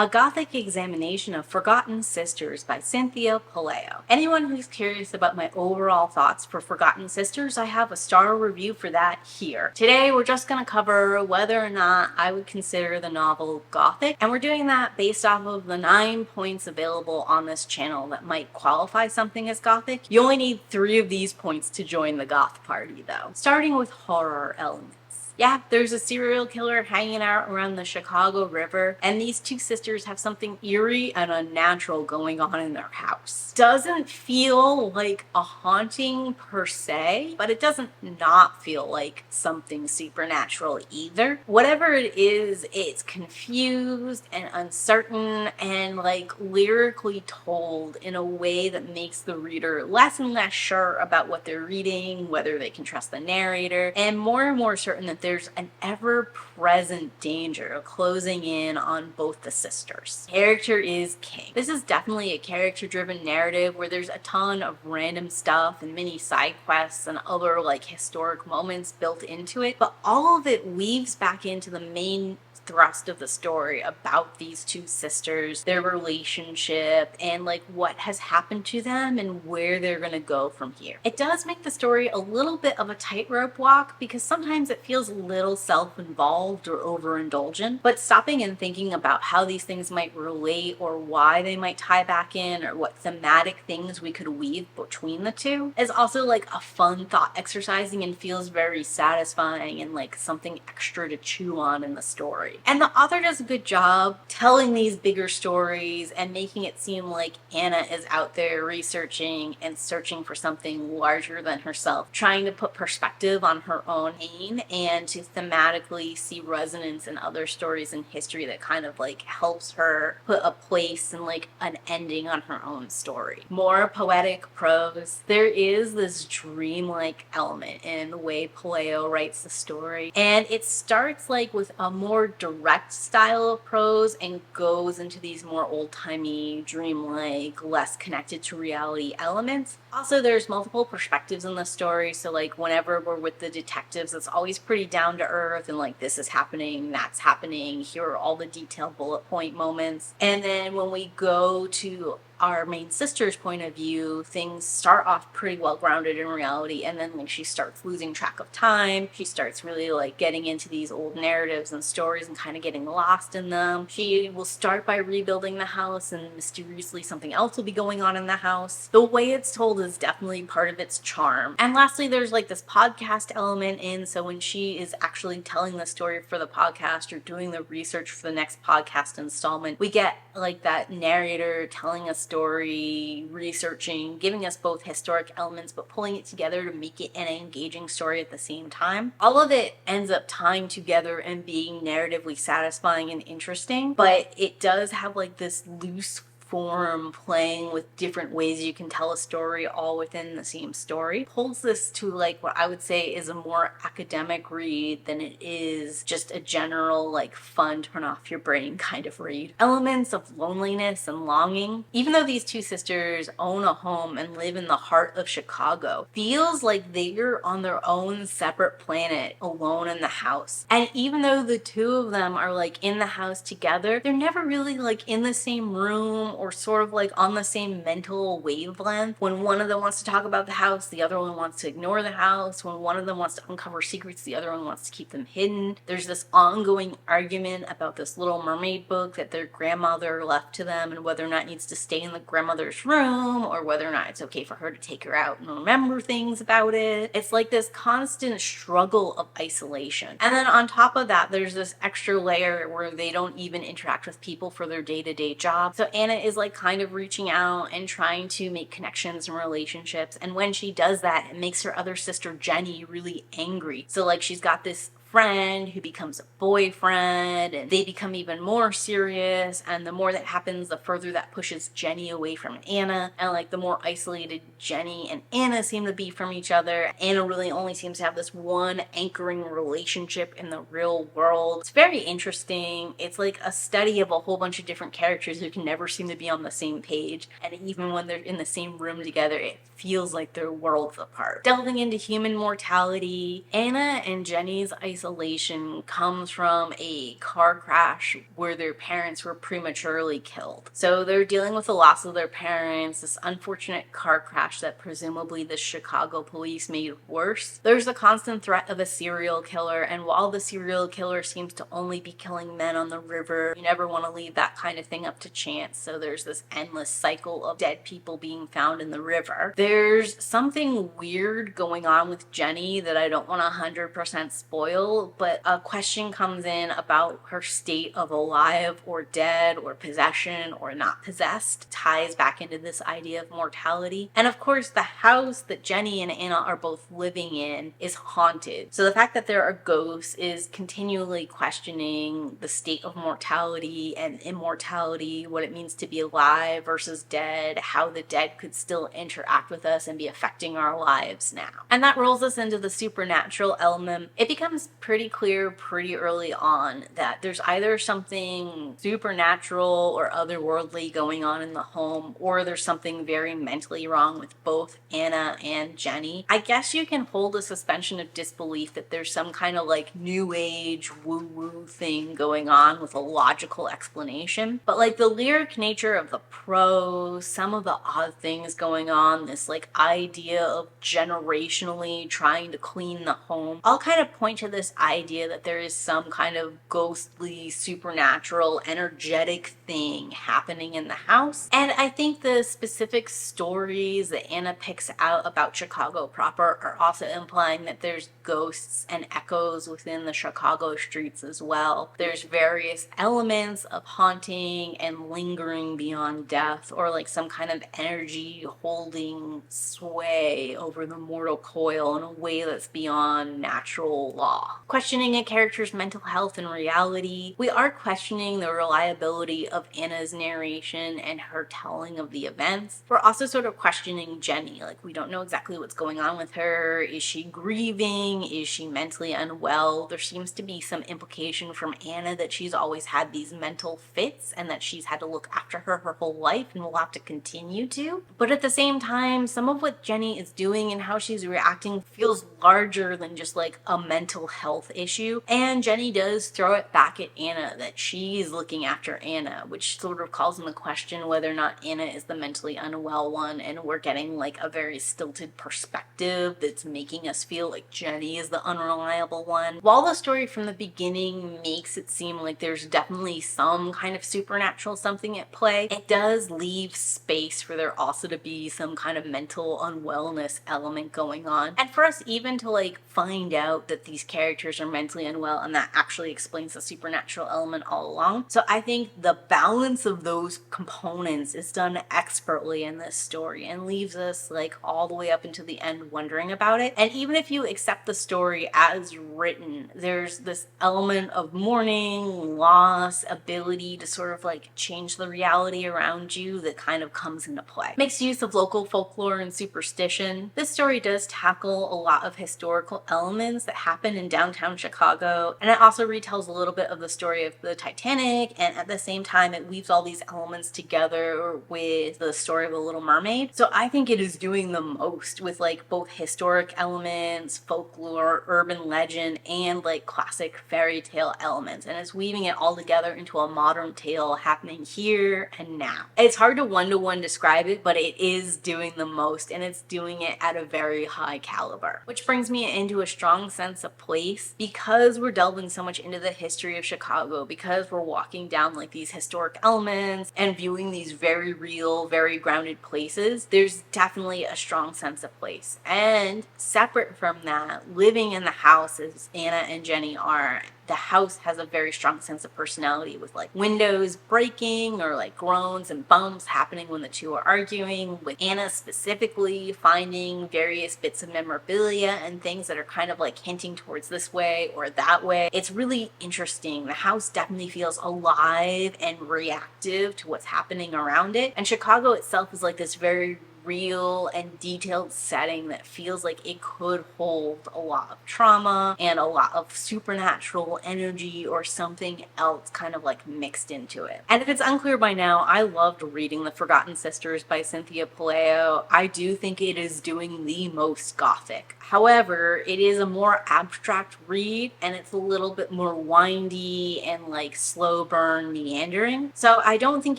A Gothic Examination of Forgotten Sisters by Cynthia Pelayo. Anyone who's curious about my overall thoughts for Forgotten Sisters, I have a star review for that here. Today we're just going to cover whether or not I would consider the novel Gothic, and we're doing that based off of the 9 points available on this channel that might qualify something as Gothic. You only need 3 of these points to join the Goth party though. Starting with horror elements. Yeah, there's a serial killer hanging out around the Chicago River, and these 2 sisters have something eerie and unnatural going on in their house. Doesn't feel like a haunting per se, but it doesn't not feel like something supernatural either. Whatever it is, it's confused and uncertain and like lyrically told in a way that makes the reader less and less sure about what they're reading, whether they can trust the narrator, and more certain that there's an ever-present danger closing in on both the sisters. Character is king. This is definitely a character-driven narrative where there's a ton of random stuff and mini side quests and other like historic moments built into it, but all of it weaves back into the main thrust of the story about these 2 sisters, their relationship, and like what has happened to them and where they're gonna go from here. It does make the story a little bit of a tightrope walk because sometimes it feels a little self-involved or overindulgent, but stopping and thinking about how these things might relate or why they might tie back in or what thematic things we could weave between the 2 is also like a fun thought exercising and feels very satisfying and like something extra to chew on in the story. And the author does a good job telling these bigger stories and making it seem like Anna is out there researching and searching for something larger than herself, trying to put perspective on her own pain and to thematically see resonance in other stories in history that kind of like helps her put a place and like an ending on her own story. More poetic prose. There is this dreamlike element in the way Pelayo writes the story, and it starts like with a more direct style of prose and goes into these more old-timey, dreamlike, less connected to reality elements. Also, there's multiple perspectives in the story, so like whenever we're with the detectives, it's always pretty down to earth and like this is happening, that's happening, here are all the detailed bullet point moments. And then when we go to our main sister's point of view, things start off pretty well grounded in reality, and then like she starts losing track of time. She starts really like getting into these old narratives and stories and kind of getting lost in them. She will start by rebuilding the house, and mysteriously something else will be going on in the house. The way it's told is definitely part of its charm. And lastly, there's like this podcast element in, so when she is actually telling the story for the podcast or doing the research for the next podcast installment, we get like that narrator telling a story, researching, giving us both historic elements, but pulling it together to make it an engaging story at the same time. All of it ends up tying together and being narratively satisfying and interesting, but it does have like this loose form playing with different ways you can tell a story all within the same story. Pulls this to like what I would say is a more academic read than it is just a general like fun turn off your brain kind of read. Elements of loneliness and longing. Even though these 2 sisters own a home and live in the heart of Chicago, feels like they're on their own separate planet alone in the house. And even though the 2 of them are like in the house together, they're never really like in the same room or sort of like on the same mental wavelength. When one of them wants to talk about the house, the other one wants to ignore the house. When one of them wants to uncover secrets, the other one wants to keep them hidden. There's this ongoing argument about this Little Mermaid book that their grandmother left to them and whether or not it needs to stay in the grandmother's room or whether or not it's okay for her to take her out and remember things about it. It's like this constant struggle of isolation. And then on top of that, there's this extra layer where they don't even interact with people for their day-to-day job. So Anna is like kind of reaching out and trying to make connections and relationships, and when she does that, it makes her other sister Jenny really angry. So like she's got this friend who becomes a boyfriend, and they become even more serious, and the more that happens, the further that pushes Jenny away from Anna, and like the more isolated Jenny and Anna seem to be from each other. Anna really only seems to have this one anchoring relationship in the real world. It's very interesting. It's like a study of a whole bunch of different characters who can never seem to be on the same page, and even when they're in the same room together, it feels like they're worlds apart. Delving into human mortality, Anna and Jenny's isolation isolation comes from a car crash where their parents were prematurely killed. So they're dealing with the loss of their parents, this unfortunate car crash that presumably the Chicago police made worse. There's the constant threat of a serial killer, and while the serial killer seems to only be killing men on the river, you never want to leave that kind of thing up to chance. So there's this endless cycle of dead people being found in the river. There's something weird going on with Jenny that I don't want to 100% spoil, but a question comes in about her state of alive or dead or possession or not possessed, ties back into this idea of mortality. And of course, the house that Jenny and Anna are both living in is haunted. So the fact that there are ghosts is continually questioning the state of mortality and immortality, what it means to be alive versus dead, how the dead could still interact with us and be affecting our lives now. And that rolls us into the supernatural element. It becomes pretty clear pretty early on that there's either something supernatural or otherworldly going on in the home, or there's something very mentally wrong with both Anna and Jenny. I guess you can hold a suspension of disbelief that there's some kind of like new age woo-woo thing going on with a logical explanation. But like the lyric nature of the prose, some of the odd things going on, this like idea of generationally trying to clean the home, all kind of point to this idea that there is some kind of ghostly, supernatural, energetic thing happening in the house. And I think the specific stories that Anna picks out about Chicago proper are also implying that there's ghosts and echoes within the Chicago streets as well. There's various elements of haunting and lingering beyond death, or like some kind of energy holding sway over the mortal coil in a way that's beyond natural law. Questioning a character's mental health and reality, we are questioning the reliability of Anna's narration and her telling of the events. We're also sort of questioning Jenny, like we don't know exactly what's going on with her. Is she grieving? Is she mentally unwell? There seems to be some implication from Anna that she's always had these mental fits and that she's had to look after her whole life and will have to continue to. But at the same time, some of what Jenny is doing and how she's reacting feels larger than just like a mental health issue. And Jenny does throw it back at Anna that she's looking after Anna, which sort of calls into question whether or not Anna is the mentally unwell one, and we're getting like a very stilted perspective that's making us feel like Jenny is the unreliable one. While the story from the beginning makes it seem like there's definitely some kind of supernatural something at play, it does leave space for there also to be some kind of mental unwellness element going on. And for us even to like find out that these characters are mentally unwell, and that actually explains the supernatural element all along. So I think the balance of those components is done expertly in this story and leaves us like all the way up until the end wondering about it. And even if you accept the story as written, there's this element of mourning, loss, ability to sort of like change the reality around you that kind of comes into play. Makes use of local folklore and superstition. This story does tackle a lot of historical elements that happen in downtown Chicago, and it also retells a little bit of the story of the Titanic, and at the same time it weaves all these elements together with the story of the Little Mermaid. So I think it is doing the most with like both historic elements, folklore, urban legend, and like classic fairy tale elements, and it's weaving it all together into a modern tale happening here and now. It's hard to one-to-one describe it, but it is doing the most, and it's doing it at a very high caliber. Which brings me into a strong sense of place, because we're delving so much into the history of Chicago, because we're walking down like these historic elements and viewing these very real, very grounded places. There's definitely a strong sense of place. And separate from that, living in the house as Anna and Jenny are, the house has a very strong sense of personality with like windows breaking or like groans and bumps happening when the two are arguing, with Anna specifically finding various bits of memorabilia and things that are kind of like hinting towards this way or that way. It's really interesting. The house definitely feels alive and reactive to what's happening around it. And Chicago itself is like this very real and detailed setting that feels like it could hold a lot of trauma and a lot of supernatural energy or something else kind of like mixed into it. And if it's unclear by now, I loved reading The Forgotten Sisters by Cynthia Pelayo. I do think it is doing the most Gothic. However, it is a more abstract read and it's a little bit more windy and like slow burn meandering. So I don't think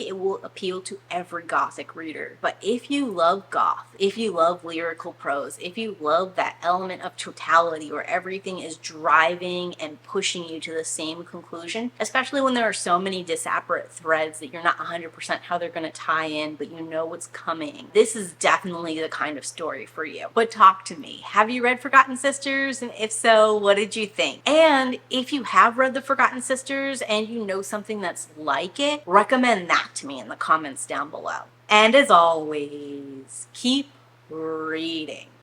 it will appeal to every Gothic reader. But if you love goth, if you love lyrical prose, if you love that element of totality where everything is driving and pushing you to the same conclusion, especially when there are so many disparate threads that you're not 100% how they're going to tie in, but you know what's coming, this is definitely the kind of story for you. But talk to me. Have you read Forgotten Sisters? And if so, what did you think? And if you have read The Forgotten Sisters and you know something that's like it, recommend that to me in the comments down below. And as always, keep reading.